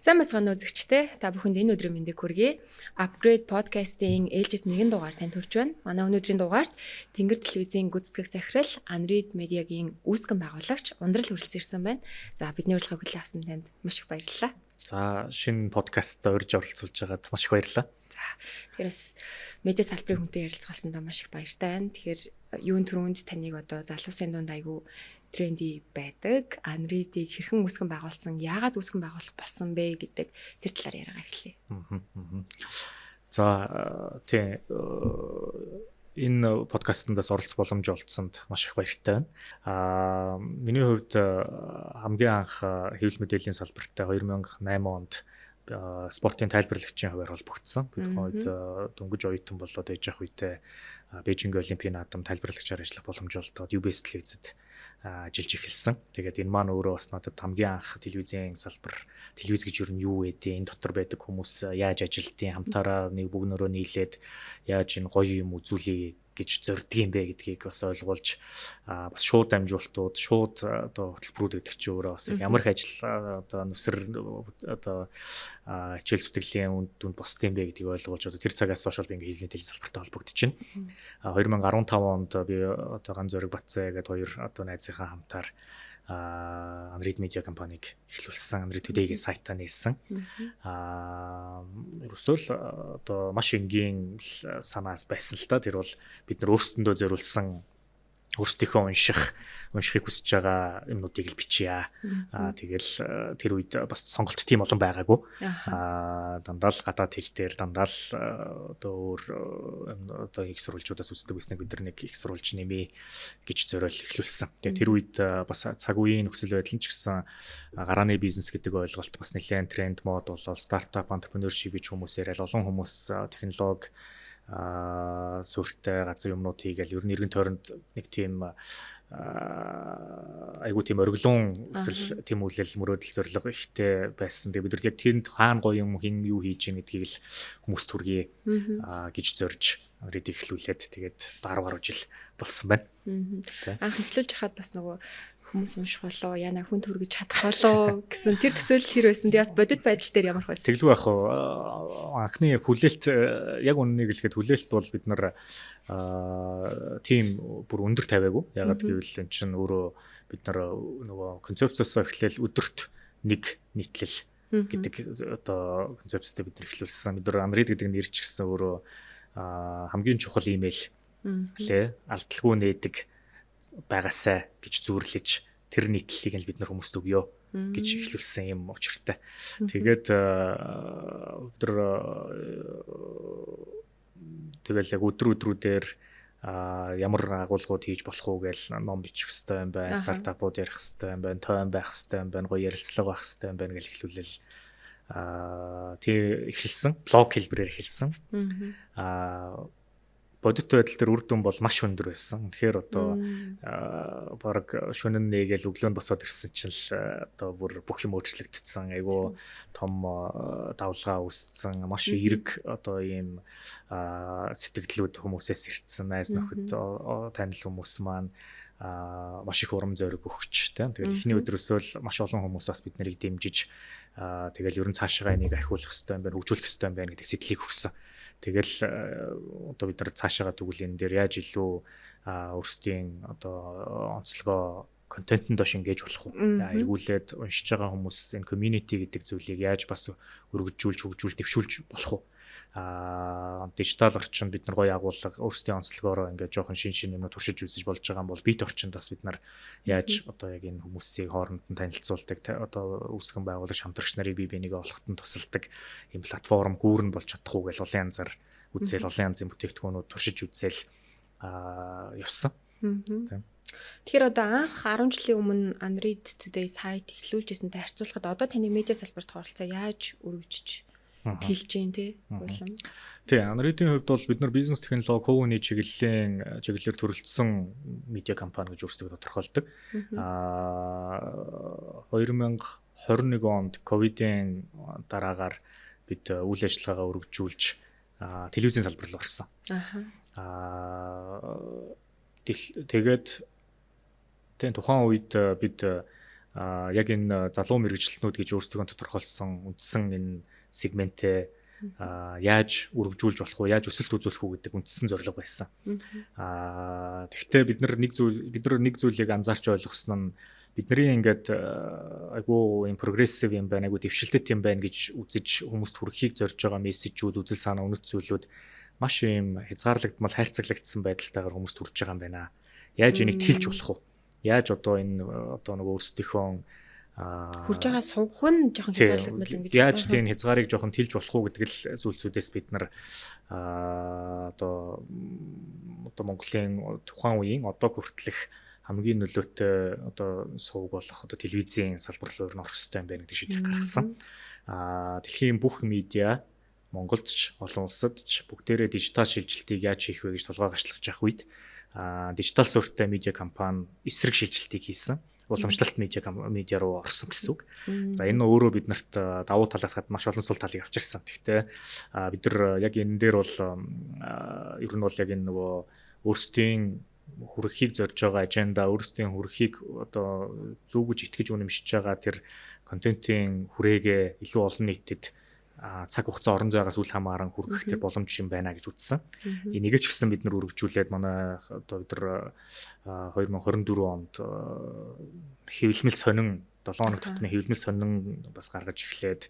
Сайн бацгаана үзэгчдээ. Та бүхэнд энэ өдрийн мэндийг хүргэе. Upgrade podcast-ийн ээлжид нэгэн дугаар танд хүрч байна. Манай өнөөдрийн дугаарт Тэнгэр телевизийн гүйцэтгэх захирал Unread Media-гийн үүсгэн байгуулагч Ундрал хүрэлцэн ирсэн байна. За бидний урилгыг хүлээн авсан танд маш их баярлалаа. За шинэ подкастт урьж оролцуулж байгаад маш их баярлалаа. За тэгэхээр бас медиа салбарын хүнтэй ярилцах болсондоо маш их баяртай байна. Тэгэхээр юун түрүүнд таныг одоо залуусын дунд айгүй тренди байдаг. Unread-ийг хэрхэн үүсгэн байгуулсан, яагаад үүсгэн байгуулах болсон бэ гэдэг тэр талаар яриагаа эхлэе. За тийм энэ подкастандаас оролцох боломж олдсонд маш их баяртай байна. Миний хувьд хамгийн анх хэвлэл мэдээллийн салбартай 2008 онд спортын тайлбарлагчийн хувьар холбогдсон. Бид хойд дөнгөж оюутан болоод ээж ах үедээ Бээжинг Олимпийн наадам тайлбарлагчаар ажиллах боломж олдоод UBS телевизэд ажиллаж эхэлсэн. Тэгээд энэ маань өөрөө бас надад хамгийн анх телевизийн салбар, телевиз гэж юу юу вэ? Энэ дотор байдаг хүмүүс яаж ажилтیں۔ Хамтаараа нэг бүгнөрөө нийлээд яаж энэ гоё юм үзүүлээ гэж зорддог юм бэ гэдгийг бас ойлгуулж бас шууд амжуултууд, шууд одоо хөтөлбөрүүд гэдэг чинь өөрөө бас ямар их ажил одоо нүсэр одоо хичээл зүтгэлийн үнд босд юм бэ гэдгийг ойлгуулж одоо тэр цагаас хойш би ингээ хэлний телевиз салбартай холбогдчихно. 2015 онд би одоо Ган Зориг Батцай гэдэг хоёр одоо найзынхаа хамтаар Unread Media компанийг эхлүүлсэн. Unread Today-гийн сайтаа нээсэн. Ерөөсөө одоо маш энгийн санаас байсан л та. Тэр бол бид нар өөрсдөндөө зориулсан өөрсдийнхөө уншихыг хүсэж байгаа юмнуудыг л бичье. Тэгэл тэр үед бас сонголт тийм олон байгаагүй. Дандаа л гадаад хэл дээр дандаа л одоо өөр одоо их сурвалжуудаас үздэг байсныг бид нар нэг их сурвалж нэмээ гэж зориул эхлүүлсэн. Тэгээ тэр үед бас цаг үеийн нөхцөл байдал нь ч гэсэн гарааны бизнес гэдэг ойлголт бас нэлээд тренд мод болол стартап entrepreneurship гэж хүмүүс яриад олон хүмүүс технологи сүртэй газар юмнууд хийгээл ер нь эргэн тойронд нэг тийм айгуу тийм оргилуун эсвэл тийм үйлэл мөрөөдөл зориг ихтэй байсан. Тэгээ бид нар яг тэнд хаана гоё юм хин юу хийж ийн гэдгийг л хүмүүст хүргэе гэж зорж Unread эхлүүлээд тэгээд 10 гаруй жил болсон байна. Анх эхлүүлж хахад бас нөгөө хүмүүс унших болоо яна хүн төргөж чадах болоо гэсэн тэр төсөөлөл хэр байсан. Тэгээ бас бодит байдал дээр ямар байсан. Тэглүү ах анхны хүлээлт яг үннийг хэлэхэд хүлээлт бол бид нар тийм бүр өндөр тавиагүй. Ягаад гэвэл энэ чинь өөрөө бид нар нөгөө концепцоос эхлээл өдөрт нэг нийтлэл гэдэг одоо концепцтэй бид нар эхлүүлсэн. Бид нар Unread гэдэг нэр ч гэсэн өөрөө хамгийн чухал имэйл лээ алдалгүй нээдэг байгаасаа гэж зүүрлэж тэр нийтлэлийг л бид нар хүмүүст өгөө гэж эхлүүлсэн юм учиртай. Тэгээд тэгэл яг өдрүүдээр ямар агуулгууд хийж болох уу гэж ном бичих хэрэгтэй юм байна, стартапууд ярих хэрэгтэй юм байна, тойм байх хэрэгтэй юм байна, гоё ярилцлага байх хэрэгтэй юм байна гэж эхлүүлэл тий эхэлсэн. Блог хэлбэрээр эхэлсэн. Бодит байдал дээр үр дүн бол маш өндөр байсан. Тэгэхээр одоо баг шөнө нээгээл өглөө нь босоод ирсэн чинь л одоо бүр бүх юм өөрчлөгдсөн. Айгуу том давлгаа үүссэн. Маш эерэг одоо ийм сэтгэлдлүүд хүмүүсээс ирсэн. Найз нөхөд танил хүмүүс маань маш их урам зориг өгч тийм. Тэгэл эхний өдрөөсөө л маш олон хүмүүс бас бид нарыг дэмжиж тэгэл ерөн цаашаа энийг ахиулах хэрэгтэй юм байна, хөгжүүлэх хэрэгтэй юм байна гэдэг сэтлийг өгсөн. Тэгэл одоо бид нар цаашаа тэгвэл энэ дээр яаж илүү өөрсдийн одоо онцлогоо контентэнд шингээж болох уу? Эргүүлээд уншиж байгаа хүмүүс энэ community гэдэг зүйлийг яаж бас өргөжүүлж, хөгжүүлж, дэвшүүлж болох уу? Дижитал орчинд бид нар гоё агуулга өөрсдийн онцлогоороо ингээд жоохон шин юмнууд туршиж үзэж болж байгаа юм бол бит орчинд бас бид нар яаж одоо яг энэ хүмүүсийг хооронд нь танилцуулдаг одоо үүсгэн байгуулагч хамтрагч нарыг бие бинийгээ олоход нь тусалдаг юм платформ гүүрэн болж чадах уу гэж олон янзаар үзэл олон янзын бүтээгдэхүүнүүд туршиж үзэл явсан. Тэгэхээр одоо анх 10 жилийн өмнө Unread Today сайт эхлүүлжсэнтэй харьцуулахад одоо таны медиа салбарт оролцоо яаж өргөжж хэлж जैन тий улам. Тий, Unread-ийн хувьд бол бид нар бизнес технологи хувийн чиглэлээр төрөлдсөн медиа компани гэж өөрсдөө тодорхойлдог. 2021 онд ковидын дараагаар бид үйл ажиллагаагаа өргөжүүлж телевизийн салбар руу орсон. Тэгээд тухайн үед бид яг энэ залуу мэрэгчлэнүүд гэж өөрсдөө тодорхойлсон үндсэн энэ сегментээ яаж үргэлжлүүлж болох уу, яаж өсөлт үзүүлэх үү гэдэг үндсэн зорилго байсан. Тэгэхдээ бид нар нэг зүйлийг анзаарч ойлгосон нь бидний ингээд айгуу юм прогрессив юм байна, айгуу дэвшилтэт юм байна гэж үзэж хүмүүст хүрэхийг зорж байгаа мессежүүд, үзэл санаа, үнэт зүйлүүд маш юм хязгаарлагдмал, хайрцаглагдсан байдалтайгаар хүмүүст хүрч байгаа юм байна. Яаж энийг тэлж болох вэ? Яаж одоо энэ одоо нэг өөрсдийнхөө хурж байгаа сувх нь жоохон хязгаарлагдмал ингэж яаж тийм хязгаарыг жоохон тэлж болох уу гэдэг л зүйлсүүдээс бид нар одоо Монголын тухайн үеийн одоо хүртэлх хамгийн нөлөөтэй одоо сувг болох одоо телевизийн салбар руу орох хэрэгтэй юм байна гэдэг шийдвэр гаргасан. Дэлхийн бүх медиа Монголд ч олон улсад ч бүгдээрээ дижитал шилжилтийг яаж хийх вэ гэж толгой гарчлах жах үед дижитал суурьтай медиа компани эсрэг шилжилтийг хийсэн. Уламжлалт медиа руу орсон гэсэн үг. За энэ өөрөө бид нарт давуу талаас гадна маш олон сул талыг авчирсан. Гэхдээ бид нар яг энэ дээр бол ер нь бол яг энэ нөгөө өөрсдийн хүрэхийг зорж байгаа аженда, өөрсдийн хүрэхийг одоо зүгж итгэж үнэмшиж байгаа тэр контентын хүрээгээ илүү олон нийтэд цаг хугацаа орон зайгаас үл хамааран хүргэх тэр боломж юм байна гэж үзсэн. Энийг ч гэсэн бид нар үргэлжлүүлээд манай одоо бид нар 2024 онд хэвлэмэл сонин 7 хоног тутмын хэвлэмэл сонин бас гаргаж эхлээд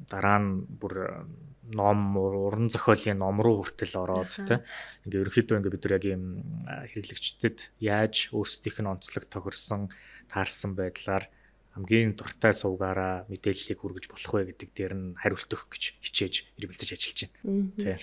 дараа нь бүр ном, уран зохиолын ном руу хүртэл ороод тэ ингээ ерөнхийдөө ингээ бид нар яг юм хэрэглэгчдэд яаж өөрсдийнх нь онцлог тохирсон таарсан байдлаар хамгийн дуртай сувгаараа мэдээллийг хүргэж болох вэ гэдэг дээр нь хариулт өгөх гэж хичээж эргэлзэж ажиллаж байна.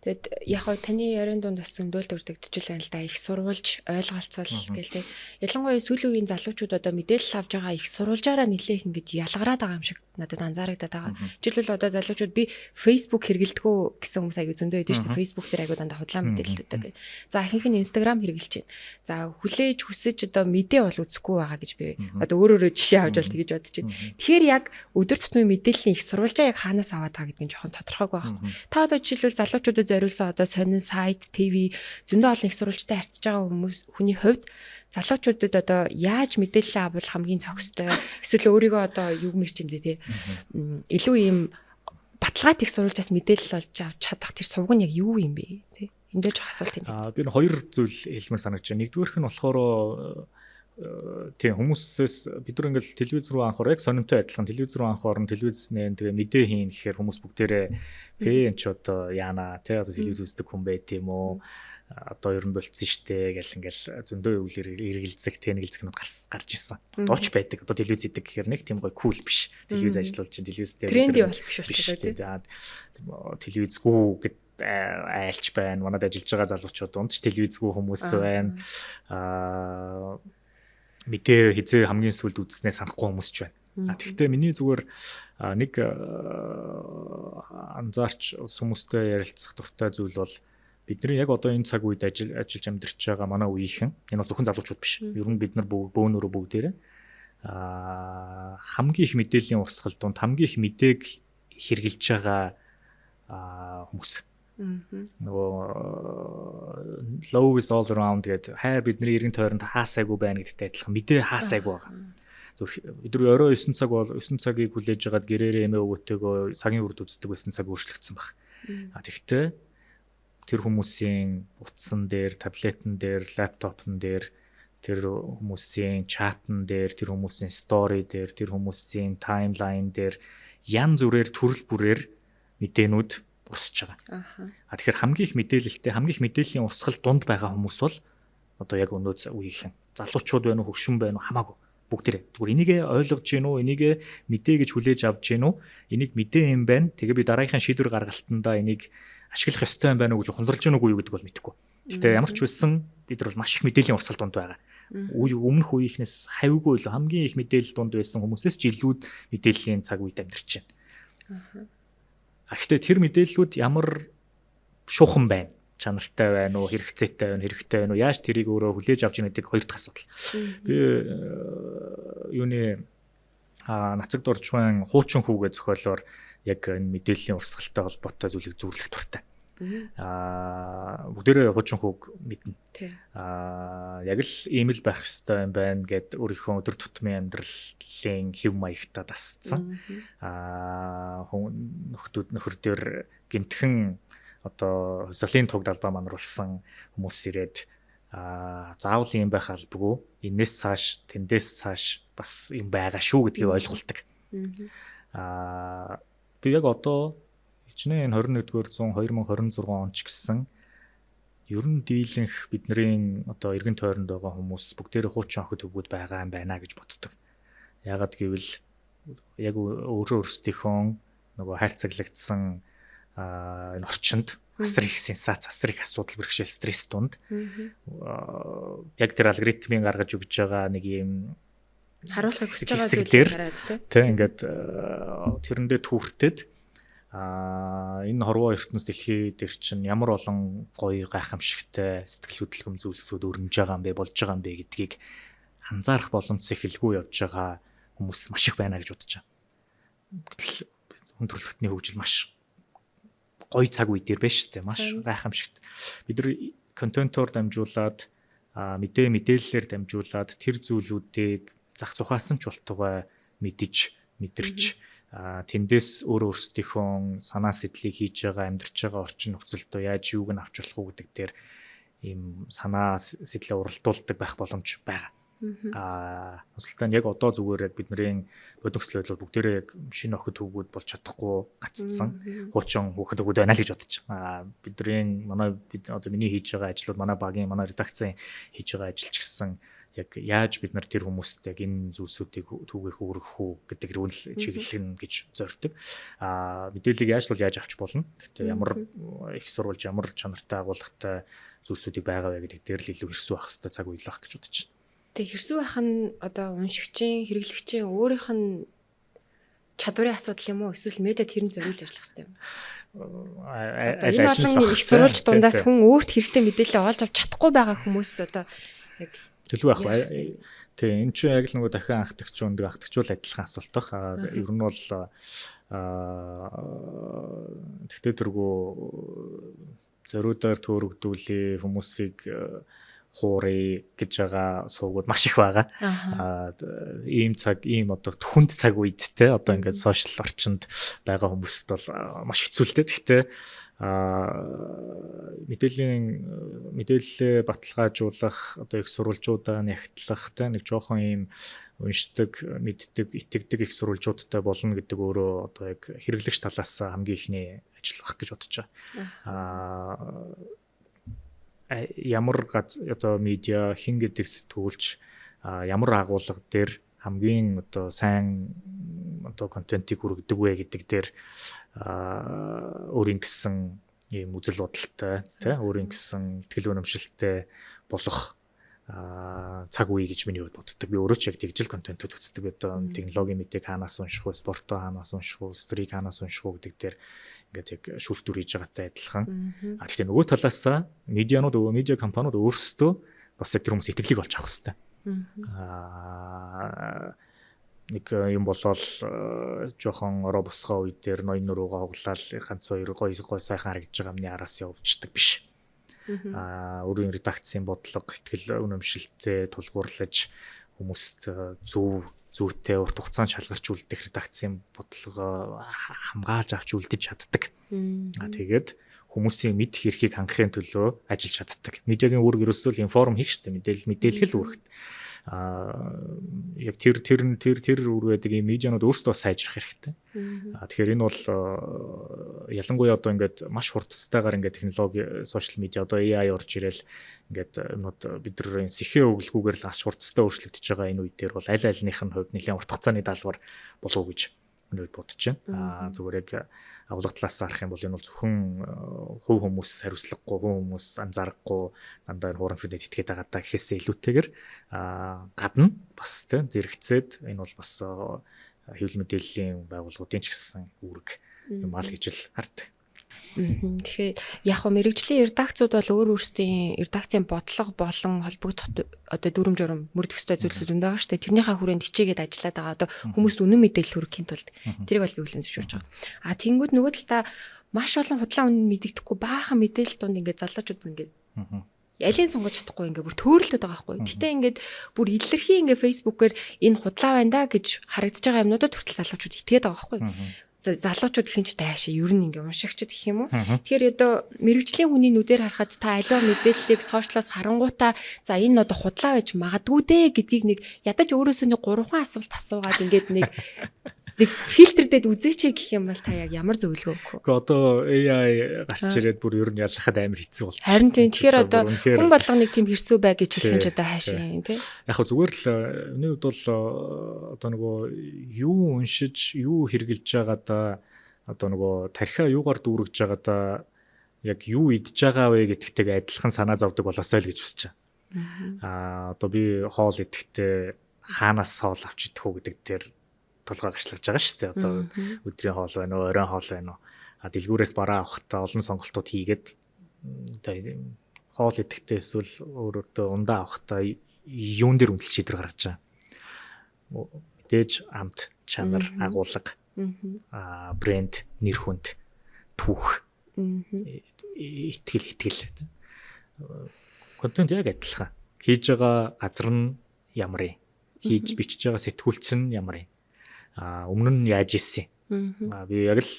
Тэгэд яг хоо таны яриан дунд бас зөндөл дурддагчл байна л да. Их сурвалж, ойлголцол гээл тэ. Ялангуяа сүүлийн үеийн залуучууд одоо мэдээлэл авж байгаа их сурвалжаараа нэлээх ингэж ялгараад байгаа юм шиг надад анзаарагдаад байгаа. Жишээлбэл одоо залуучууд би Facebook хэрэглэдэггүй гэсэн хүмүүс аягүй зөндөө байдаг шүү дээ. Facebook дээр аягүй дандаа худлаа мэдээлэл өгдөг. За ихэнх нь Instagram хэрэглэж байна. За хүлээж хүсэж одоо мэдээ бол үзэхгүй байгаа гэж би одоо өөрөөрөө жишээ авч бол тэгэж бодож байна. Тэгэхээр яг өдөр тутмын мэдээллийн их сурвалжаа яг хаанаас аваад байгаа гэдэг нь жоохон тодорхойгүй байна. Та одоо жишээлбэл залуучуудад зориулсан одоо сонин сайт, ТV зөндөө олон их сурвалжтай харьцаж байгаа хүний хувьд залуучуудад одоо яаж мэдээлэл авах хамгийн зохистой эсвэл өөрийгөө одоо юу мэрч юм дээ тий илүү ийм баталгаат их сурвалжаас мэдээлэл олж авч чадах тэр сувг нь яг юу юм бэ тий энэ дээр жоох асуулт юм. Би хоёр зүйл хэлмээр санагдаж байна. Нэгдүгээрх нь болохоор тийм хүмүүсээс бид нар ингээл телевиз рүү анхаар яг сонинтой адилхан телевиз рүү анхаар нь телевизнээ тэгээ мэдээ хийн гэхээр хүмүүс бүгдээрээ энэ ч одоо яана тий одоо телевиз үздэг хүн байт юм уу одоо ер нь болцсон штэ гэл ингээл зөндөө үйл эргэлзэх тэнэгэлзэх нь гарч ирсэн. Дооч байдаг. Одоо телевиз идэг гэхээр нэг тийм гоё кул биш. Телевиз ажиллуулж чинь телевиз дээр тренди бол биш болчихлоо тий. Телевизгүй гэд айлч байна. Манад ажиллаж байгаа залуучууд дунд ч телевизгүй хүмүүс байна. Мэдээ хизээ хамгийн сүүлд үзснээ санахгүй хүмүүс ч байна. Тэгэхдээ миний зүгээр нэг анзаарч хүмүүстэй ярилцах дуртай зүйл бол бидний яг одоо энэ цаг үед ажиллаж амьдарч байгаа манай үеийнхэн энэ бол зөвхөн залуучууд биш. Ер нь бид нар бөөнөрөө бүгдээрээ хамгийн их мэдээллийн урсгал донд хамгийн их мэдээг хэрглэж байгаа хүмүүс. Нөгөө low is all around гэдэг хайр бидний эргэн тойронд хаасайгүй байна гэдэгтэй адилхан мэдээ хаасайгүй байгаа. Бид нар орой 9 цаг бол 9 цагийг хүлээж агаад гэрээрээ эмээ өвгөтэйгөө цагийн үрд үздэг байсан цаг өөрчлөгдсөн баг. Тэгэхдээ тэр хүмүүсийн утсан дээр, таблетэн дээр, лаптопн дээр, тэр хүмүүсийн чатн дээр, тэр хүмүүсийн стори дээр, тэр хүмүүсийн таймлайн дээр янз бүрээр төрөл бүрээр мэдээнүүд урсж байгаа. Тэгэхээр хамгийн их мэдээлэлтэй, хамгийн их мэдээллийн урсгал дунд байгаа хүмүүс бол одоо яг өнөө үеийнхэн залуучууд байна уу, хөгшин байна уу хамаагүй бүгдээрээ. Зүгээр энийгээ ойлгож гин үү, энийгээ мэдээ гэж хүлээж авч гин үү, энийг мэдээ юм байна. Тэгээ би дараагийнхаа шийдвэр гаргалтандаа энийг ашиглах ёстой юм байна уу гэж хонзолж гин үгүй юу гэдэг бол мэдэхгүй. Гэхдээ ямар ч байсан бид нар бол маш их мэдээллийн урсгал дунд байгаа. Өмнөх үеийнхнээс хавьгүй л хамгийн их мэдээлэл дунд байсан хүмүүсээс ч илүү мэдээллийн цаг үед амьдарч байна. Гэхдээ тэр мэдээллүүд ямар шуухан байна, чанартай байна уу, хэрэгцээтэй байна, хэрэгтэй байна уу, яаж тэрийг өөрөө хүлээж авч яах гэдэг хоёр дахь асуудал. Би юуны нацаг дуржгын хуучин хүүгээ зохиолоор яг энэ мэдээллийн урсгалтай холбоотой зүйлийг зүйрлэх дуртай. Бүгдээрээ хуучин хүүг мэднэ. Яг л ийм л байх ёстой юм байна гэд өөрийнхөө өдөр тутмын амьдралын хэв маягтаа дасцсан. Нөхөр дээр гинтхэн одоо хусгалын туг далбаа манруулсан хүмүүс ирээд заавал ийм байх албагүй. Энээс цааш, тэндээс цааш бас юм байгаа шүү гэдгийг ойлгуулдаг. Би яг одоо хичнээн 21-р зуун 2026 он ч гэсэн ер нь дийлэнх бидний одоо эргэн тойронд байгаа хүмүүс бүгдээрээ хуучин охид хөвгүүд байгаа юм байна гэж боддог. Яагаад гэвэл яг өөрсдийнхөө нөгөө хайрцаглагдсан энэ орчинд асар их сенсац, асар их асуудал бэрхшээл, стресс дунд яг тэр алгоритмын гаргаж өгж байгаа нэг юм харуулахыг хүсэж байгаа зүйлээр хараад тийм ингээд тэрэндээ түүртэд энэ хорвоо ертөнц дэлхий дээр чинь ямар олон гоё гайхамшигтай сэтгэл хөдлөм зүйлсүүд өрнөж байгаа юм бэ, болж байгаа юм бэ гэдгийг анзаарах боломжтой хэлгүй явж байгаа хүмүүс маш их байна гэж бодож байна. Гэтэл хүн төрөлхтний хөгжил маш гоё цаг үе дээр байна шүү дээ. Маш гайхамшигт. Бид нар контентоор дамжуулаад мэдээллээр дамжуулаад тэр зүйлүүдийг зах зухаасан ч болтугай мэдэрч тэндээс өөрсдийнхөө санаа сэтлийг хийж байгаа, амьдарч байгаа орчин нөхцөлдөө яаж юуг нь авч болох уу гэдэг дээр ийм санаа сэтлээ уралдуулдаг байх боломж байгаа. Өсөлтөө яг одоо зүгээр яг бидний бодгослол бол бүгдээрээ яг шинэ охид хөвгүүд болж чадахгүй гаццсан. Хуучин хүүхэд хөвгүүд байна л гэж бодож байна. Бид одоо миний хийж байгаа ажлууд, манай багийн, манай редакцийн хийж байгаа ажил ч гэсэн яг яаж бид нар тэр хүмүүст яг энэ зүйлсүүдийг түүгэх өргөх үү гэдэг рүүл чиглэлнэ гэж зорддог. Мэдээллийг яаж авч болно. Гэхдээ ямар их сурвалж, ямар чанартай агуулгатай зүйлсүүдийг байгаа вэ гэдэг дээр л илүү хэрсүү байх хэрэгтэй цаг үе л ах гэж бодож байна. Тэг хэрсүү байх нь одоо уншигчийн, хэрэглэгчийн өөрийнх нь чадварын асуудал юм уу? Эсвэл медиа тэрэн зориулж ажиллах хэрэгтэй юм. Энэ олон их сурвалж дундаас хүн өөрт хэрэгтэй мэдээлэл олж авч чадахгүй байгаа хүмүүс одоо яг төлөв ах бай. Тэгээ эн чинь яг л нөгөө дахин анхдагч өндөг анхдагчуул адилхан асуулт баг. Ер нь бол тэгтээ тэргүй зориудаар төөрөгдүүлээ хүмүүсийг хуурай гэж байгаа суугууд маш их байгаа. Ийм одоо түхэнд цаг үед те одоо ингээд сошиал орчинд байгаа хүмүүст бол маш хэцүү л те. Гэхдээ мэдээллээ баталгаажуулах одоо их сурвалжуудаа нягтлах те нэг жоохон ийм уншдаг, мэддэг, итгэдэг их сурвалжуудтай болно гэдэг өөрөө одоо яг хэрэглэгч талаас хамгийн ихний ажил баг гэж бодож байгаа. Ямар одоо медиа хин гэдэг сэтгүүлч ямар агуулга дээр хамгийн одоо сайн одоо контентийг хүргэдэг вэ гэдэг дээр өөрийн гэсэн ийм үзэл бодолтой тий өөрийн гэсэн итгэл үнэмшилтэй болох цаг үе гэж миний хувьд боддог. Би өөрөө ч яг тэгжил контентууд үздэг. Одоо технологийн мэдээг хаанаас унших вэ, спортоо хаанаас унших вэ, сториг хаанаас унших вэ гэдэг дээр ингээд яг шүүлтүр хийж байгаатай адилхан. Гэхдээ нөгөө талаас медиа компаниуд өөрсдөө бас яг тэр хүмүүс итгэлийг олж авах хэрэгтэй. Нэг юм болол жоохон ороо босгоо үе дээр ноён нуруугаа хоглол ганц хоёр гоё сайхан харагдж байгаа юмны араас явуулчихдаг биш. Өөрийн редакцийн бодлого, итгэл үнэмшилтэй тулгуурлаж хүмүүст зүйтэй урт хугацаанд шалгарч үлдэх редакцийн бодлого хамгаалж авч үлдэж чаддаг. Тэгээд хүмүүсийн мэд хэрхийг хангахын төлөө ажиллаж чаддаг. Медиагийн үүрэг ерөөсөө информ хийх штэ мэдээлэл үүрэгт. Яг тэр үр байдаг юм медианууд өөрсдөө сайжрах хэрэгтэй. Тэгэхээр энэ бол ялангуяа одоо ингээд маш хурдтайгаар ингээд технологи, сошиал медиа одоо AI орж ирэл ингээд юмнууд бидний сэхээ өглгүүгээр л аш хурдтай өөрчлөгдөж байгаа энэ үе дээр бол аль альных нь хувьд нэлээд урт хугацааны даалгавар болов уу гэж өнөөдөр бодож байна. Зүгээр яг авлага талаас харах юм бол энэ бол зөвхөн хувь хүмүүс хариуцлагагүй, хүмүүс анзаарахгүй дандаа хуурамчуудад итгээд байгаа даа гэхээсээ илүүтэйгээр гадна бас тийм зэрэгцээд энэ бол бас хэвлэл мэдээллийн байгууллагуудын ч гэсэн үүрэг юм аа л гэж л хардаг. Тэгэхээр яг хөө мэрэгжлийн редакцууд бол өөрсдийн редакцийн бодлого болон холбогдох одоо дүрм журм мөрдөх ёстой зүйлсүүд байгаа шүү дээ. Тэрнийхээ хүрээнд хичээгээд ажиллаад байгаа. Одоо хүмүүст үнэн мэдээлэл хүргэхийн тулд тэрийг бол би хүлээн зөвшөөрч байгаа. А тэнгууд нөгөө талаа маш олон худлаа үнэн мэдэгдэхгүй баахан мэдээлэл донд ингээд залуучууд бүр ингээд ялын сонгож чадахгүй ингээд бүр төөрөлдөд байгаа байхгүй. Гэтэ ингээд бүр илэрхий ингээд фэйсбүүкээр энэ худлаа байна да гэж харагдаж байгаа юмнуудад хүртэл залуучууд итгээд байгаа байхгүй. Залуучууд ихэнх таашаа ер нь ингээ уншигчд гэх юм уу. Тэгэхээр одоо мэрэгжлийн хүний нүдээр харахад та аливаа мэдээллийг сошиалоос харангуйтаа за энэ одоо худлаа байж магадгүй дээ гэдгийг нэг ядаж өөрөөсөө нэг 3 асуулт асуугаад ингээд нэг фильтрдээд үзээч гэх юм бол та яг ямар зөвлөгөө өгөх вэ? Гэхдээ одоо AI гарч ирээд бүр ер нь яллахад амар хэцүү болчих. Харин тийм. Тэгэхээр одоо хүн болгоныг тийм хэрсүү бай гэж хэлэх нь одоо хаашаа юм те. Яг зүгээр л миний хувьд бол одоо нөгөө юу уншиж, юу хэрглэж байгаадаа одоо нөгөө тархиа юугаар дүүргэж байгаадаа яг юу идж байгаа вэ гэдэгтэйг адилхан санаа зовдөг болоосай л гэж хүсэж байгаа. Одоо би хоол идэхдээ хаанаас хоол авч идэх үү гэдэг дээр толгой гашлагж байгаа шүү дээ. Одоо өдрийн хоол байна уу, оройн хоол байна уу? Дэлгүүрээс бараа авахтаа олон сонголтууд хийгээд хоол идэхдээ эсвэл өөрөөдөө ундаа авахтаа юун дээр үнэлж шийдвэр гаргаж байгаа. Мэдээж амт, чанар, агуулга, брэнд, нэр хүнд, түүх, итгэл. Контент яг адилхан. Хийж байгаа газар нь ямар юм? Хийж бичиж байгаа сэтгүүлч нь ямар юм? Өмнө нь яаж ийсэн. Би яг л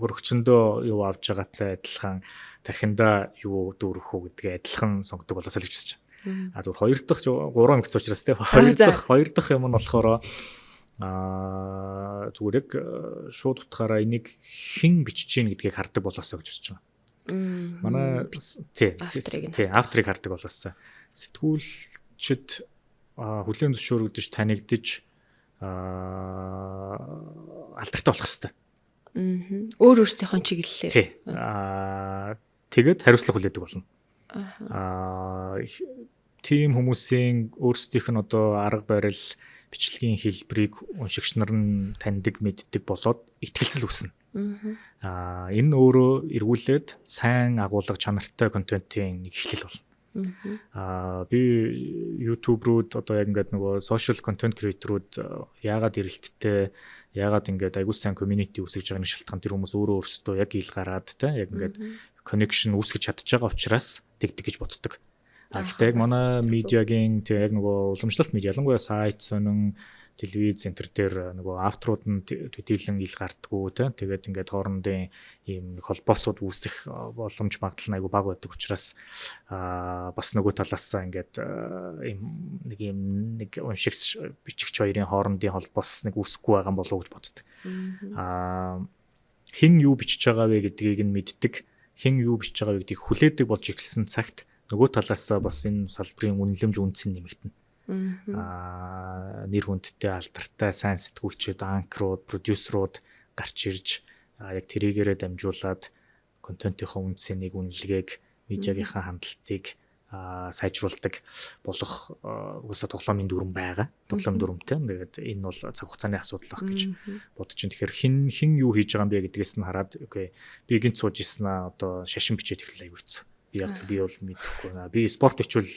өргөчөндөө юу авж байгаатай адилхан тархиндаа юу дүүрэх үү гэдгээ адилхан сонгодог болоосаа л гэж үзэж байна. Зүгээр 2 дахь 3 гэсэн учраас те 2 дахь юм нь болохоор зүгээр яг шууд утгаараа энийг хэн бичиж гин гэдгийг хардаг болоосаа гэж үзэж байгаа. Манай авторыг хардаг болоосаа. Сэтгүүлчд хүлээн зөвшөөрөгдөж танигдж алдартай болох хэвээр. Өөрөөсийнхөө чиглэлээр. Тэгээд хариуцлага хүлээдэг болно. Тим хүмүүсийн өөрсдийнх нь одоо арга барил, бичлэгийн хэлбэрийг уншигч нар нь таньдаг, мэддэг болоод итгэлцэл үүснэ. Энэ өөрөө эргүүлээд сайн агуулга чанартай контентын нэг эхлэл болно. Би YouTube руу одоо яг ингээд нөгөө social content creator-ууд яагаад эрэлттэй, яагаад ингээд аягүй сайн community үүсгэж байгааны шалтгаан тэр хүмүүс өөрөөсөө яг ил гараад те яг ингээд connection үүсгэж чадж байгаа учраас тэгдэг гэж боддог. Гэхдээ яг манай медиагийн тэг яг нөгөө уламжлалт медиа ялангуяа сайт сонин телевиз центр дээр нөгөө авторууд нь төдийлөн ил гардггүй те тэгээд ингээд хоорондын ийм холбоосууд үүсэх боломж магадлал нь айгүй бага байдаг учраас бас нөгөө талаасаа ингээд нэг уншигч бичигч хоёрын хоорондын холбоос нэг үүсэхгүй байгаа болов уу гэж боддог. Хэн юу бичиж байгаа вэ гэдгийг нь мэддэг, хэн юу бичиж байгаа вэ гэдгийг хүлээдэг болж эхэлсэн цагт нөгөө талаасаа бас энэ салбарын үнэлэмж үнц нь нэмэгдэнэ. Нэр хүндтэй алдартай сайн сэтгүүлчид, анкерууд, продюсерууд гарч ирж яг тэрийгээрээ дамжуулаад контентынхаа үнцнийг, үнэлгээг, медиагийнхаа хандлтыг сайжруулдаг болох уусаа тоглоомын дүрм байгаа. Тоглоом дүрмтэй. Тэгээд энэ бол цаг хугацааны асуудал баг гэж бодож байна. Тэгэхээр хэн юу хийж байгаа юм бэ гэдгээс нь хараад окей би гинт сууж ирсэн одоо шашин бичээд эхэллээ аягүй хэцүү. Би бол мэдэхгүй. Би спорт бичвэл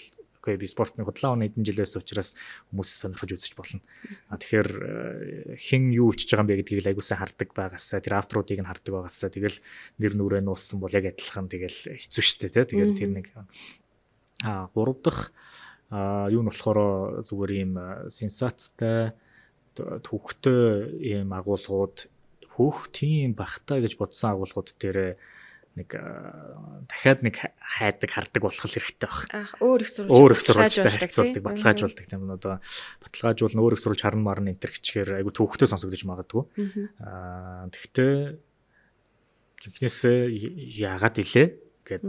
би спортны худлаа оны эдэн жилээс учраас хүмүүсээ сонирхож үзэж болно. Тэгэхээр хэн юу хийж байгаа юм бэ гэдгийг аягүй сайн хардаг байгаасаа тэр авторуудыг нь хардаг байгаасаа тэгэл нэр нүрээ нууссан бол яг адилхан тэгэл хэцүү шттэ те. Тэгээд тэр нэг 3 дахь юу нь болохоор зүгээр ийм сенсацтай түүхтэй ийм агуулгууд хөөх тийм багтаа гэж бодсон агуулгууд дээр нэг дахиад нэг хайдаг хардаг болох хэрэгтэй баг. Өөр их сурвалж харьцуулдаг, баталгаажуулдаг тийм одоо баталгаажуулна өөр их сурвалж харна марна энэ төр хичгээр айгу төвхтэй сонсогдож магадгүй. Тэгтээ жинхнээсээ яагаад илээ гэд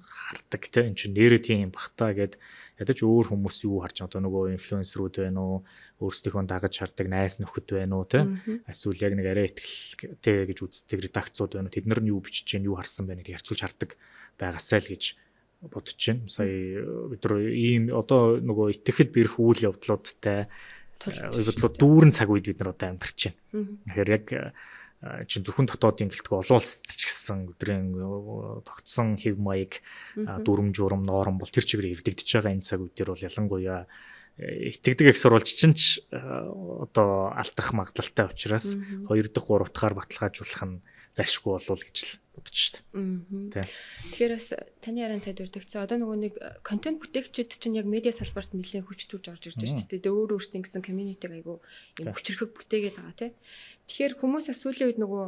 хардаг тийм энэ чинь нэрээ тийм багтаа гэд ядаж өөр хүмүүс юу харж байгаа одоо нөгөө инфлюенсерүүд байна уу өөрсдийнхөө дагаж хардаг найз нөхөд байна уу тийм эсвэл яг нэг арай ихтэй гэж үздэг редакцууд байна уу тэд нар нь юу бичиж гин юу харсан байна гэдгийг харьцуулж хардаг байгаасай л гэж бодож байна. Сая бид нар ийм одоо нөгөө итгэхэд бэрх үйл явдлуудтай дүүрэн цаг үед бид нар одоо амьдарч байна. Тэгэхээр яг чинь зөвхөн дотоодын гэлтгүй олон улсад ч гэсэн гэсэн өдрийн тогтсон хэв маяг дүрм журам ноорон бол тэр чигээр эвдэгдэж байгаа энэ цаг үеэр бол ялангуяа итгэдэг их сурвалж чинь ч одоо алдах магадлалтай учраас 2 дахь 3 дахьаар баталгаажуулах нь зайлшгүй болов гэж л бодож байна. Тэгэхээр бас таны яран цайд үрдэгцэн одоо нөгөө нэг контент бүтээгчид чинь яг медиа салбарт нэлээд хүч төрж орж ирж байна шүү дээ. Өөр өөрсдийн гэсэн community-г айгу юм хүчрхэг бүтээгээд байгаа тийм. Тэгэхээр хүмүүс бас сүүлийн үед нөгөө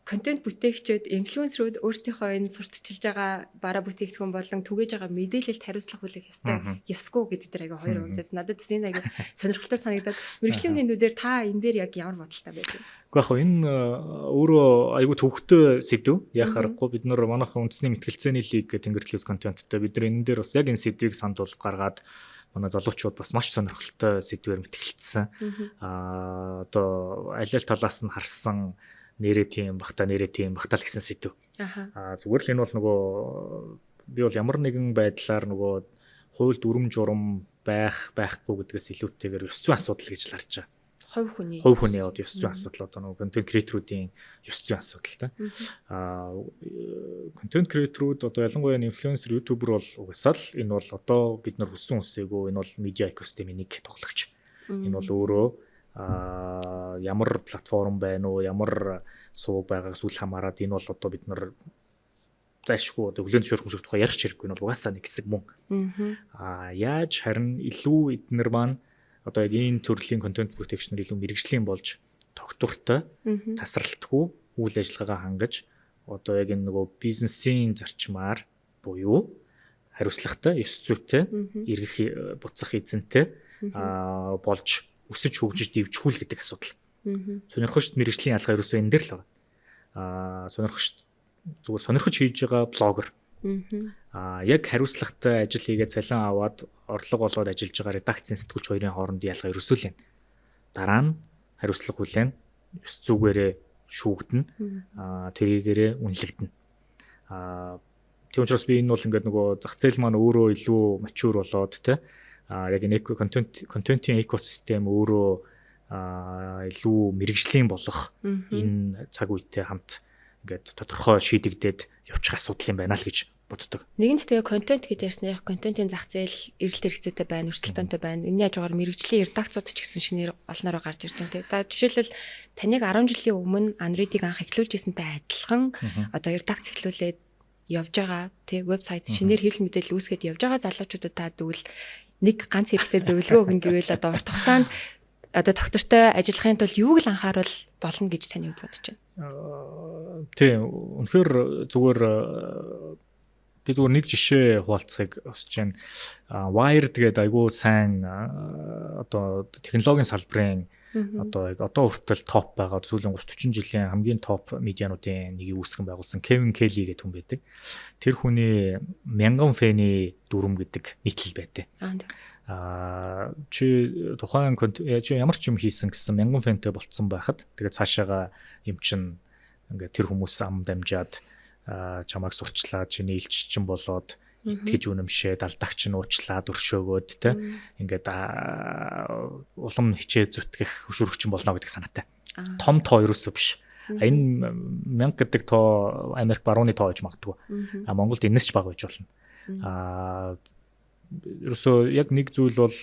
контент бүтээгчид, инфлюенсерүүд өөрсдийнхөө энэ сурталчилж байгаа бараа бүтээгдэхүүн болон түгээж байгаа мэдээлэлд хариуцлах хүлээх ёстой. Ёсгүй гэдэг дээр айгу хоёр үгээс надад бас энэ айгу сонирхолтой санагдаад мэргэжлийн мэдүүдээр та энэ дээр яг ямар бодолтой байдаг? Гэхдээ яг энэ өөрөө айгу төвхтэй сэдв. Яг харахгүй бид нар манайхан үндэсний мэтгэлцээний лиг гэх Тэнгэр телевиз контенттой бид нар энэ дээр бас яг энэ сэдвийг сандуул гаргаад манай залуучууд бас маш сонирхолтой сэдвээр мэтгэлцсэн. Одоо аль аль талаас нь харсан нэрээ тийм багтаа л гэсэн сэдв. Зүгээр л энэ бол нөгөө би бол ямар нэгэн байдлаар нөгөө хууль дүрм журам байхгүй гэдгээс илүүтэйгээр ёс зүйн асуудал гэж л харж байгаа. Хувь хүний ёс зүйн асуудал одоо нөгөө контент креаторуудын ёс зүйн асуудал та. Контент креаторууд одоо ялангуяа инфлюенсер ютубер бол угсаал энэ бол одоо бид нар хүссэн үсээгүй энэ бол медиа экосистемийн нэг тоглогч. Энэ бол өөрөө ямар платформ байна уу, ямар сувг байгаагаас үл хамааран энэ бол одоо бид нар зайлшгүй одоо хүлээн зөвшөөрөх шиг тухай ярих хэрэггүй нь бол угаасаа нэг хэсэг мөн. Яаж харин илүү эднэр маань одоо яг энэ төрлийн контент протекшнэр илүү мэрэгжлийн болж тогтвортой, тасралтгүй үйл ажиллагаагаа хангаж одоо яг энэ нөгөө бизнесийн зарчмаар буюу хариуцлагатай, ёс зүйтэй, эргэх буцах эзэнтэй болж өсөж хөгжиж дэвжихүүл гэдэг асуудал. Сонирхогчд мэрэгжлийн ялгаа ерөөсөө энэ дээр л байгаа. Зүгээр сонирхож хийж байгаа блогер. Яг хариуцлагатай ажил хийгээд цалин аваад орлого олоод ажиллаж байгаа редакцийн сэтгүүлч хоёрын хоорондын ялгаа ерөөсөө л энэ. Дараа нь хариуцлага хүлээн ёс зүгээрээ шүүгдэнэ. Тэрийгээрээ үнэлэгдэнэ. Тийм учраас би энэ бол ингээд нөгөө зах зээл маань өөрөө илүү мачур болоод те яг энэ контентын экосистем өөрөө илүү мэрэгжлийн болох энэ цаг үетэй хамт ингээд тодорхой шийдэгдээд явчих асуудал юм байна л гэж боддог. Нэгэнт тэгээ контент гэдэг ярьсан яг контентын зах зээл эрэлт хэрэгцээтэй байна, өрсөлдөөнтэй байна. Энэний хажуугаар мэрэгжлийн редакцууд ч гэсэн шинээр олноороо гарч ирж байна. За жишээлбэл таныг 10 жилийн өмнө Unread-ийг анх эхлүүлж ирсэнтэй адилхан одоо редакц эхлүүлээд явж байгаа тий вебсайт шинээр хэвлэл мэдээлэл үүсгээд явж байгаа залуучуудад та тэгвэл нэг ганц хэрэгтэй зөвлөгөө өгнө гэвэл одоо урт хугацаанд одоо доктортой ажиллахын тулд юуг л анхааруул болно гэж таны хувьд бодож байна? Тийм үнэхээр зүгээр би зүгээр нэг жишээ хуваалцахыг хүсэж байна. Wired гэдэг айгүй сайн одоо технологийн салбарын одоо хүртэл топ байгаа сүүлийн 30-40 жилийн хамгийн топ медиануудын нэгийг үүсгэн байгуулсан Кевин Келли гэдэг хүн байдаг. Тэр хүний 1000 фэний дүрм гэдэг нийтлэл байдаг. Чи тухайн чи ямар ч юм хийсэн гэсэн 1000 фэнтэй болцсон байхад тэгээд цаашаага юм чин ингээд тэр хүмүүс ам дамжаад чамайг сурчлаад чиний илччин болоод итгэж үнэмшээд алдагч нь уучлаад өршөөгөөд те ингээд улам хичээ зүтгэх хөшүүрөгчин болно гэдэг санаатай. Том тоо ерөөсөө биш. Энэ 1000 гэдэг тоо Америк барууны тоо гэж магадгүй. Монголд энэс ч бага байж болно. Ерөөсөө яг нэг зүйл бол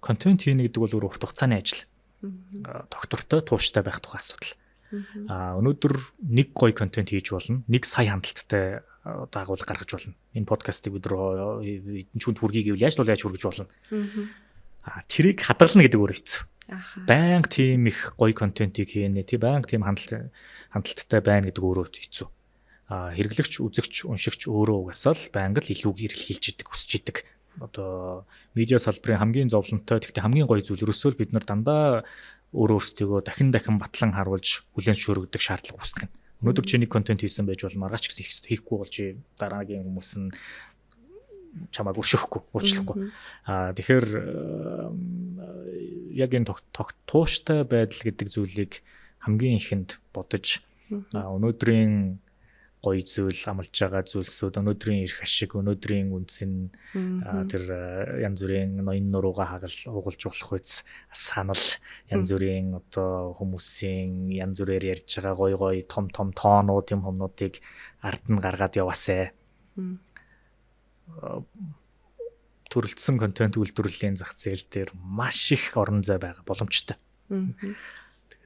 контент хийнэ гэдэг бол урт хугацааны ажил. Доктортой тууштай байх тухай асуудал. Өнөөдөр нэг гоё контент хийж болно. Нэг сая хандлттай одоо агуулга гаргаж болно. Энэ подкастыг бид чүнд хүргийг гэвэл яаж хүргэж болно. Тэрийг хадгална гэдэг өөр хэцүү. Баян тийм их гоё контентийг хийнэ. Тий баян тийм хандлттай байна гэдэг өөрөө хэцүү. Хэрэглэгч, үзэгч, уншигч өөрөө угаасаа л баян л илүүг илэрхийлж идэг, хүсэж идэг. Одоо медиа салбарын хамгийн зовлонтой тэгтээ хамгийн гоё зүйл ерөөсөө бид нар дандаа өөрөөсдөө дахин батлан харуулж хүлээн зөвшөөрөгдөх шаардлага үүсдэг. Өнөөдөр чи нэг контент хийсэн байж бол маргааш ч гэсэн хийхгүй болж дараагийн хүмүүс нь чамайг өшөхгүй, уучлахгүй. Тэгэхээр яг энэ тууштай байдал гэдэг зүйлийг хамгийн ихэнд бодож өнөөдрийн гоё зүйл амлаж байгаа зүйлсүүд өнөөдрийн эрх ашиг, өнөөдрийн үнцэн тэр янз бүрийн ноён нурууга хугалж болох үс санал, янз бүрийн одоо хүмүүсийн янз бүрээр ярьж байгаа гоё том тоонууд юм хүмүүдийг ард нь гаргаад яваасай. Төрөлдсөн контент үйлдвэрлэлийн зах зээл дээр маш их орон зай байгаа боломжтой.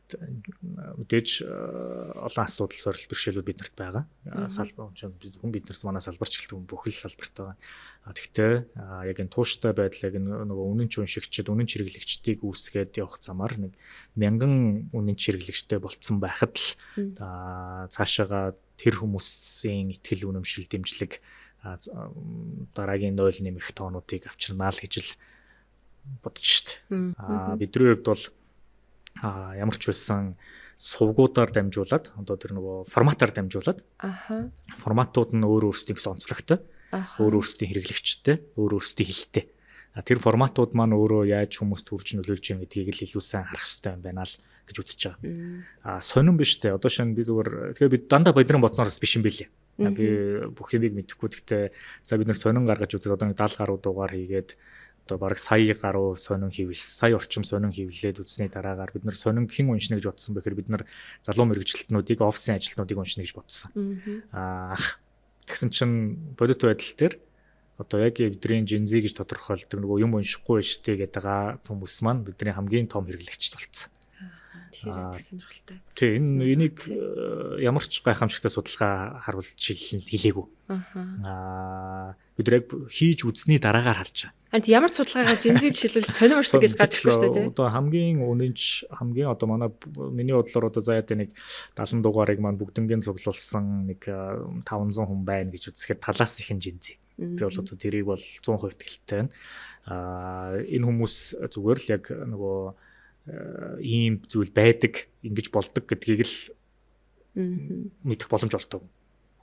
Мэдээж олон асуудал зорилт бэрхшээлүүд биднэрт байгаа. Салбар хүн биднэрс манай салбарч гэлтэн бүхэл салбарт байгаа. Гэхдээ яг энэ тууштай байдал яг нөгөө үнэн ч уншигчид, үнэн чиргэлэгчдийг үүсгээд явах замаар нэг 1000 үнэн чиргэлэгчтэй болцсон байхад л цаашаага тэр хүмүүсийн итгэл үнэмшил дэмжлэг дараагийн 0 нэмэх тоонуудыг авчирнаа л гэж л бодож шít. Бидний хувьд бол ямар ч байсан сувгуудаар дамжуулаад одоо тэр нөгөө форматаар дамжуулаад форматууд нь өөр өөрсдийн онцлогтой, өөр өөрсдийн хэрэглэгчтэй, өөр өөрсдийн хэлтэй. Тэр форматууд маань өөрөө яаж хүмүүст хүрч нөлөөлж байгаа гэдгийг л илүү сайн харах хэрэгтэй юм байна л гэж үзэж байгаа. Сонирн биш те. Одоо шинэ би зүгээр тэгэхээр бид дандаа бидний бодсноороос биш юм билээ. Би бүх юмыг мэдэхгүй гэхдээ за бид нар сонирн гаргаж үзээд одоо 70 гаруй дугаар хийгээд одоо бараг сая гаруй сонин сая орчим сонин хевлээд үзсний дараагаар бид нар сонин хэн уншина гэж бодсон бэхээр бид нар залуу мэрэгчлэлтнүүдийг офисын ажилтнуудыг уншина гэж бодсон. Тэгсэн чинь бодит байдал дээр одоо яг бидний Gen Z гэж тодорхойлдог нөгөө юм уншихгүй штэ гэдэг хүмүүс маань бидний хамгийн том хэрэглэгчд болсон. Тэгэхээр их сонирхолтой. Тийм энийг ямар ч гайхамшигтай судалгаа харуулж хэлээгүй. Бид яг хийж үзсний дараагаар харж байгаа. Ямар ч судалгаагаар Gen Z жишээлбэл сонирхолтой гэж гарч ирсэн шүү дээ. Одоо хамгийн үнэнч хамгийн одоо миний бодлоор одоо заяад нэг 70 дугаарыг маань бүгднгийн цуглуулсан нэг 500 хүн байна гэж үзэхэд талаас их нь Gen Z. Би бол одоо тэрийг бол 100% итгэлтэй байна. Энэ хүмүүс зүгээр л яг нөгөө ийм зүйл байдаг, ингэж болдог гэдгийг л мэдэх боломж олдог.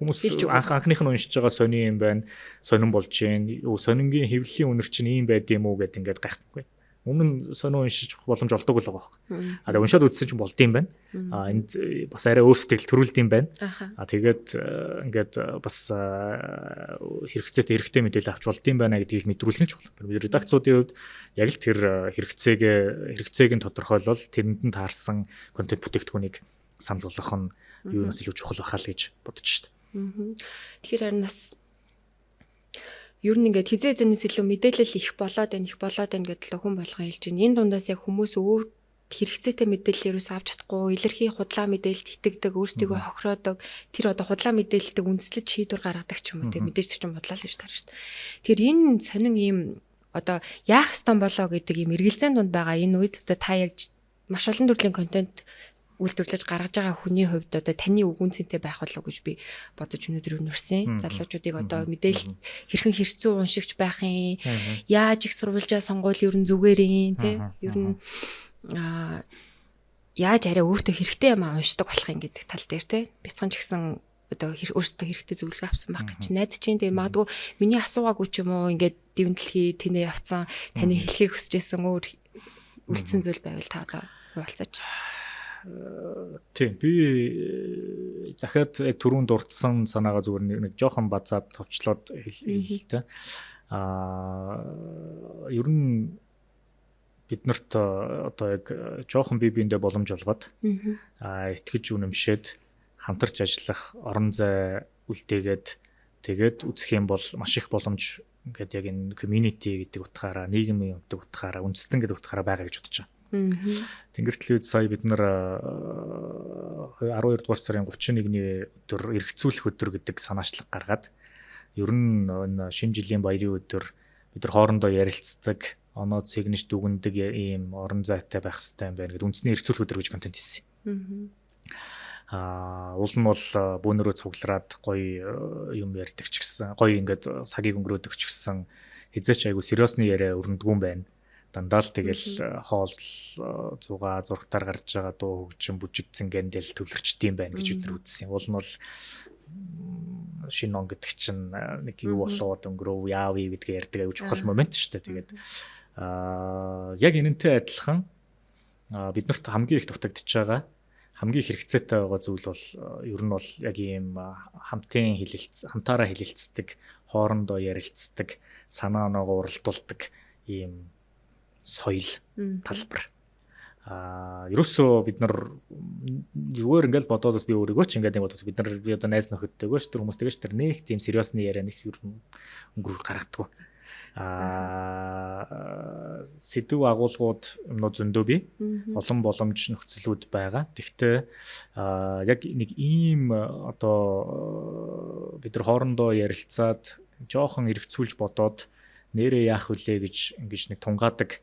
Хүмүүс анхных нь уншиж байгаа сони юм байна, сонин болж гин, сонингийн хэвлэлийн үнэр чинь ийм байд юм уу гэд ингээд гайхахгүй. Өмнө нь сони уншиж боломж олдог л байгаа байхгүй. А уншаад үзсэн чинь болд юм байна. Энд бас арай өөр сэтгэл төрүүлд юм байна. Тэгээд ингээд бас хэрэгтэй мэдээлэл авч болд юм байна гэдгийг мэдрүүлэх нь чухал. Бид редакцуудын хувьд яг л тэр хэрэгцээг нь тодорхойлол тэрэнд нь таарсан контент бүтээгдэхүүнийг санал болгох нь юунаас илүү чухал бахаа л гэж бодож шít. Тэгэхээр харин бас ер нь ингээд хизээ зэнээс илүү мэдээлэл их болоод байна гэдэл хүн болгон хэлж байна. Энэ дундаас яг хүмүүс өөр хэрэгцээтэй мэдээлэл ерөөс авч чадахгүй, илэрхий худлаа мэдээлэлд итгэдэг, өөрсдийгөө хохироодог, тэр одоо худлаа мэдээлэлтэд үндэслэж шийдвэр гаргадаг ч юм уу тийм мэдээж чинь бодлоо л гэж таарна шүү дээ. Тэр энэ сонин ийм одоо яах ёстой болоо гэдэг ийм эргэлзээний дунд байгаа энэ үед одоо та яг маш олон төрлийн контент үйлдвэрлэж гаргаж байгаа хүний хувьд одоо таны үгүнцэнтэй байх болов гэж би бодож өнөөдөр өнөрсөн. Залуучуудыг одоо мэдээлэл хэрхэн хэрцүү уншигч байх юм, яаж их сурвалжаа сонгуул ер нь зүгээр юм тий. Ер нь яаж арай өөртөө хэрэгтэй юм уншдаг болох юм гэдэг тал дээр тий. Бяцхан ч гэсэн одоо өөртөө хэрэгтэй зөвлөгөө авсан байх гэж найдаж чинь тэгээ магадгүй миний асуугаагүй ч юм уу ингээд дэвнэлхий тэнэ явцсан таны хэлхийг хүсэжсэн өөр үлдсэн зүйл байвал та одоо хуваалцаач. Тийм би дахиад яг түрүүнд дурдсан санаагаа зүгээр нэг жоохон базаад товчлоод хэлээ. Ер нь биднэрт одоо яг жоохон бие биендээ боломж олгоод итгэж үнэмшээд хамтарч ажиллах орон зай үлдээгээд тэгээд үзэх юм бол маш их боломж ингээд яг энэ community гэдэг утгаараа нийгмийн гэдэг утгаараа үндэстэн гэдэг утгаараа байгаа гэж бодож байна. Тэнгэртэл үед сая бид нар 12 дугаар сарын 31-ний өдөр эргэцүүлэх өдөр гэдэг санаачлаг гаргаад ер нь энэ шинэ жилийн баярын өдөр бид нар хоорондоо ярилцдаг, оноо цэгнэж дүгндэг ийм орон зайтай байх хэрэгтэй юм байна гэдэг үндэсний эргэцүүлэх өдөр гэж контент хийсэн. Уул нь бол бөөнөрөө цуглараад гоё юм ярьдаг ч гэсэн гоё ингээд сагийг өнгөрөөдөг ч гэсэн хизээч айгу сериосны яриа өрнөдгөө юм байна. Дандаа л тэгэл хоол зугаа зургатаар гарч байгаа дуу хөгжин бүжигдсэн гэндэл төвлөрчдөм байна гэж бид нар үзсэн. Уул нь бол шинэ он гэдэг чинь нэг юу болоод өнгөрөө яавь гэдгээ ярьдаг аюу чухал момент шүү дээ. Тэгээд яг энэнтэй адилхан биднэрт хамгийн их дутагдж байгаа хамгийн хэрэгцээтэй байгаа зүйл бол ер нь бол яг ийм хамтаараа хэлэлцдэг, хоорондоо ярилцдаг, санаа оноогоо уралдуулдаг ийм соёл талбар. Ерөөсөө бид нар зүгээр ингээл бодоод бас би өөрийгөө ч ингээд бодож бид нар одоо найз нөхөдтэйгөө ч тэр хүмүүстэйгээ ч тэр нэг тийм сериосны яриа нэг ер нь өнгөрөх гаргадаг. Сэдв агуулгууд юмнууд зөндөө бий. Олон боломж нөхцлүүд байгаа. Тэгтээ яг нэг ийм одоо бид нар хоорондоо ярилцаад жоохон эргэцүүлж бодоод нэрээ яах вүлээ гэж нэг тунгаадаг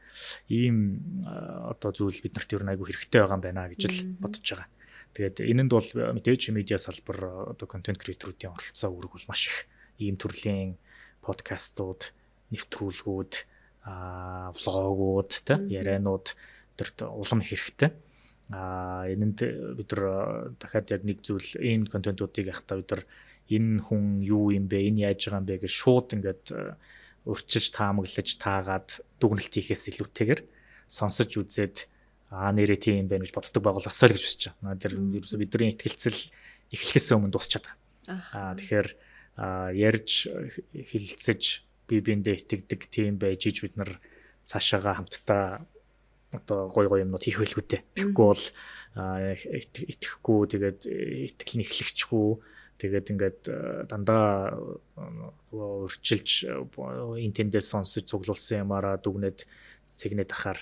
ийм одоо зүйл биднэрт ер нь айгүй хэрэгтэй байгаа юм байна гэж л бодож байгаа. Тэгээд энэнд бол мэдээж медиа салбар одоо контент креаторуудын оролцоо үүрэг бол маш их ийм төрлийн подкастууд, нэвтрүүлгүүд, влогууд, ярианууд тэрт улам их хэрэгтэй. Энэнд бид нар дахиад яг нэг зүйл ийм контентуудыг яхтаа бид нар энэ хүн юу юм бэ, энэ яаж байгаа юм бэ гэж шууд ингээд урчилж таамаглаж таагаад дүгнэлт хийхээс илүүтэйгээр сонсож үзээд нэрээ тийм байх гэж боддог байгууллагасаа л гэж бодож байна. Тэр ерөөсөө бидний ихтгэлцэл эхлэхээс өмнө дуусчаад байгаа. Тэгэхээр ярьж хэлэлцэж бие биендээ итгэдэг тийм байж иж бид нар цаашаага хамтдаа одоо гой юмнууд хийх байлгүй дээ. Тэгэхгүй бол итгэхгүй тэгээд итгэл нь эхлэхчгүй тэгээд ингээд дандаа өрчилж интернетээс сонсож цуглуулсан юмараа дүгнээд цэгнээд ахаар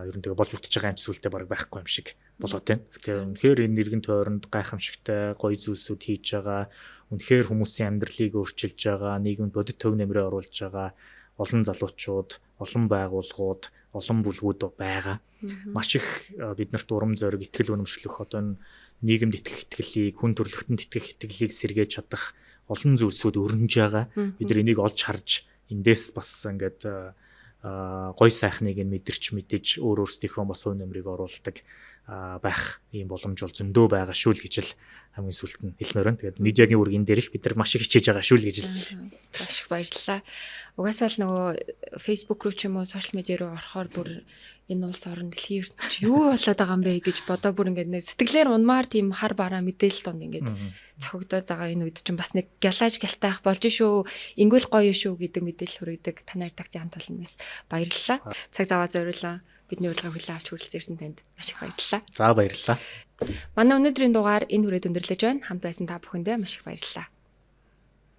ер нь тэгээ болж утж байгаа амьсгалтай баг байхгүй юм шиг болоод байна. Тэгэхээр үнэхээр энэ нэргэн тойронд гайхамшигтай гоё зүйлсүүд хийж байгаа, үнэхээр хүмүүсийн амьдралыг өөрчилж байгаа, нийгэмд бодит төв нэмрээ оруулж байгаа олон залуучууд, олон байгууллагууд, олон бүлгүүд байгаа. Маш их биднэрт урам зориг, итгэл үнэмшлэх одоо нийгэмд итгэх итгэлийг, хүн төрөлхтөнд итгэх итгэлийг сэргээж чадах олон зүйлсүүд өрнөж байгаа. Бид нар энийг олж харж эндээс бас ингээд гой сайхныг нь мэдэж өөр өөрсдийнхөө бас өв нэмрийг оруулдаг байх ийм боломж бол зөндөө байгаа шүү л гэж л хамгийн сүүлд нь хэлмээр байна. Тэгээд медиагийн үргэн дээр их бид нар маш их хичээж байгаа шүү л гэж л. Маш их баярлалаа. Угаасаа л нөгөө Facebook руу ч юм уу сошиал медиа руу орохоор бүр энэ улс орн дэлхийн ертөнцид юу болоод байгаа юм бэ гэж бодоо бүр ингээд сэтгэлээр унмаар тийм хар бараа мэдээлэл донд ингээд цохогдоод байгаа энэ үед чинь бас нэг гялааж гялтайх болж шүү, ингүүл гоё шүү гэдэг мэдээлэл хүргэдэг танай редакцийн хамт олонноос баярлалаа. Цаг зав зориулсан бидний урилгыг хүлээн авч хүрэлцэн танд маш их баярлалаа. За баярлалаа. Манай өнөөдрийн дугаар энэ хүрээд өндөрлөж байна. Хамт байсан та бүхэндээ маш их баярлалаа.